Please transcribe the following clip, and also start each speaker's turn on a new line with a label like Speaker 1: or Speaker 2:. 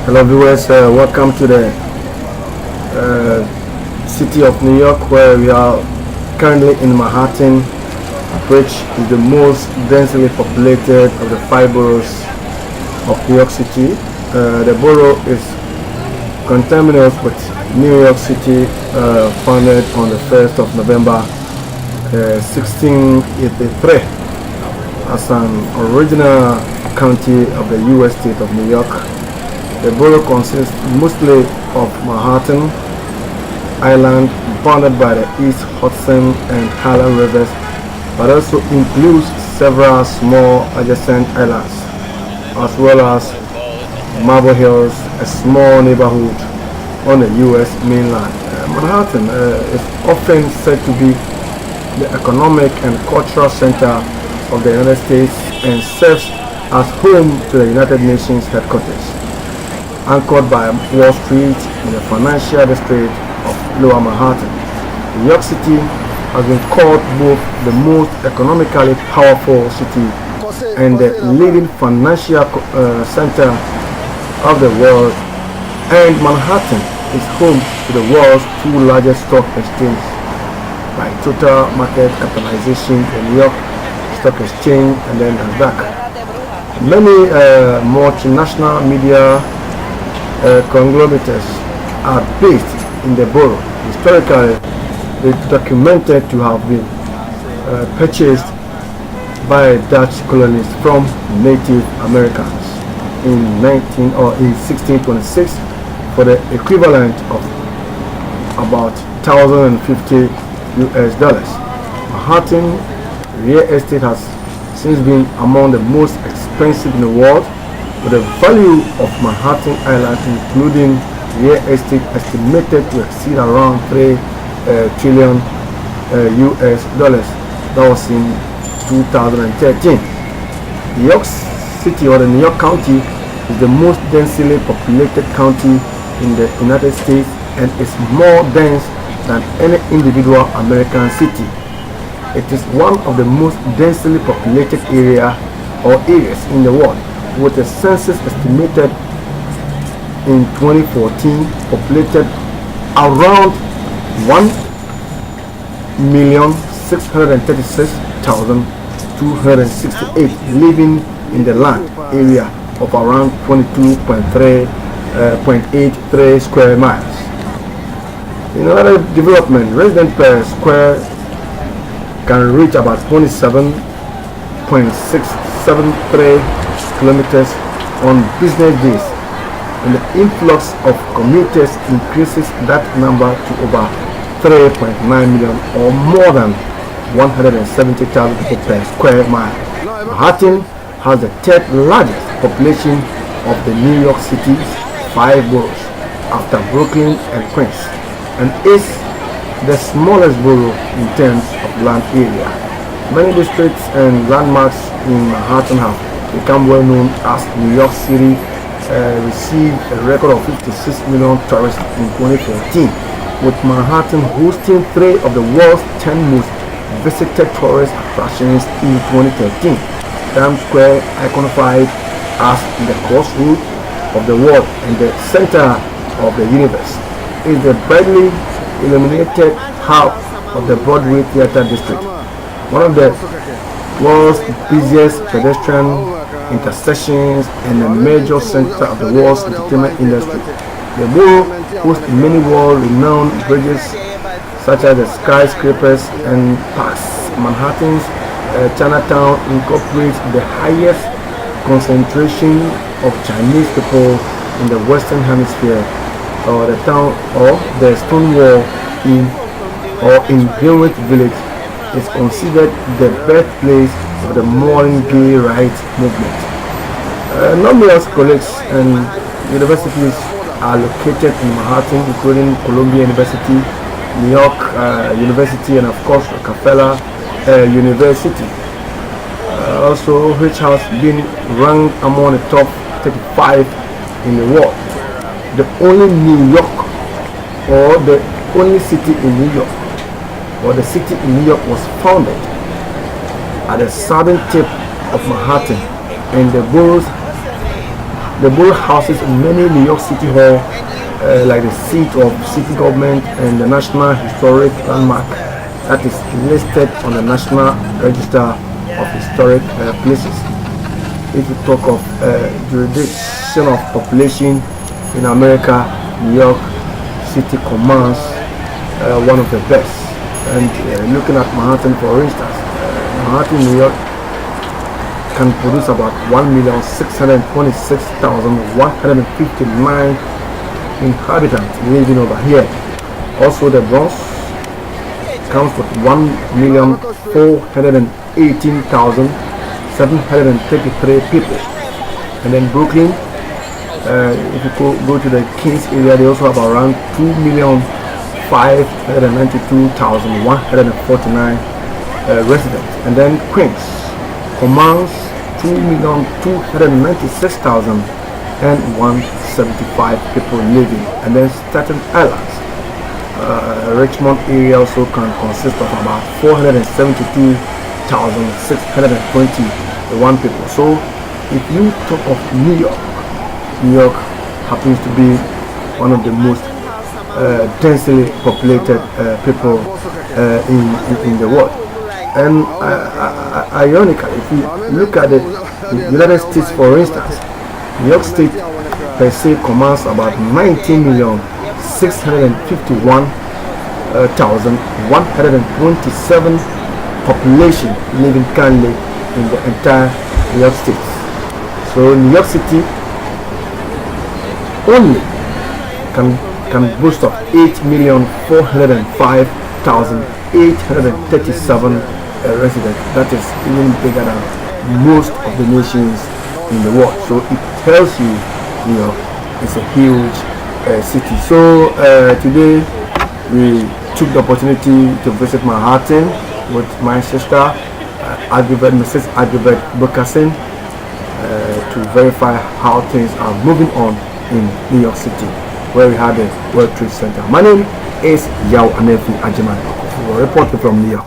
Speaker 1: Hello viewers, welcome to the city of New York, where we are currently in Manhattan, which is the most densely populated of the 5 boroughs of New York City. The borough is conterminous with New York City, founded on the 1st of November 1683 as an original county of the U.S. state of New York. The borough consists mostly of Manhattan Island, bounded by the East Hudson and Harlem rivers, but also includes several small adjacent islands, as well as Marble Hills, a small neighborhood on the U.S. mainland. Manhattan is often said to be the economic and cultural center of the United States and serves as home to the United Nations headquarters, anchored by Wall Street in the financial district of Lower Manhattan. New York City has been called both the most economically powerful city and the leading financial center of the world, and Manhattan is home to the world's 2 largest stock exchanges by total market capitalization, the New York Stock Exchange and then Nasdaq. Many multinational media conglomerates are based in the borough. Historically, they documented to have been purchased by Dutch colonists from Native Americans in 1626 for the equivalent of about $1,050 US. Manhattan real estate has since been among the most expensive in the world, with the value of Manhattan Island, including real estate, estimated to exceed around $3 trillion US. That was in 2013. New York City, or the New York County, is the most densely populated county in the United States and is more dense than any individual American city. It is one of the most densely populated areas in the world, with the census estimated in 2014 populated around 1,636,268 living in the land area of around 22.83 square miles. In another development, residents per square can reach about 27.673 kilometers on business days, and the influx of commuters increases that number to over 3.9 million, or more than 170,000 people per square mile. Manhattan has the 3rd largest population of the New York City's 5 boroughs, after Brooklyn and Queens, and is the smallest borough in terms of land area. Many districts and landmarks in Manhattan have become well known, as New York City received a record of 56 million tourists in 2014, with Manhattan hosting 3 of the world's 10 most visited tourist attractions in 2013. Times Square, iconified as the crossroads of the world and the center of the universe, is the brightly illuminated heart of the Broadway Theater District, one of the world's busiest pedestrian intersections and a major center of the world's entertainment industry. The borough hosts many world-renowned bridges, such as the skyscrapers and parks. Manhattan's Chinatown incorporates the highest concentration of Chinese people in the Western Hemisphere, or the town or the Stonewall in Greenwich Village is considered the birthplace of the modern gay rights movement. Numerous colleges and universities are located in Manhattan, including Columbia University, New York University, and of course Rockefeller University, also which has been ranked among the top 35 in the world. The only New York, or the only city in New York, or the city in New York was founded at the southern tip of Manhattan, and the boroughs The borough houses many New York City Hall, like the seat of city government and the National Historic Landmark that is listed on the National Register of Historic Places. If you talk of jurisdiction of population in America, New York City commands one of the best. And looking at Manhattan, for instance, Manhattan, New York can produce about 1,626,159 inhabitants living over here. Also, the Bronx counts with 1,418,733 people. And then Brooklyn, if you go to the Kings area, they also have around 2,592,149 residents. And then Queens commands 2,296,175 people living. And then Staten Island, Richmond area also can consist of about 472,621 people. So if you talk of New York, New York happens to be one of the most densely populated people in the world. And ironically, if you look at the United States, for instance, New York State per se commands about 19,651,127 population living currently in the entire New York State. So New York City only can boast of 8,405,837 residents. That is even bigger than most of the nations in the world. So it tells you, New York is a huge city. So today we took the opportunity to visit Manhattan with my sister, Mrs. Agribet Bokasin, to verify how things are moving on in New York City, where we had the World Trade Center. My name is Yao Anefi Ajiman, reporting from New York.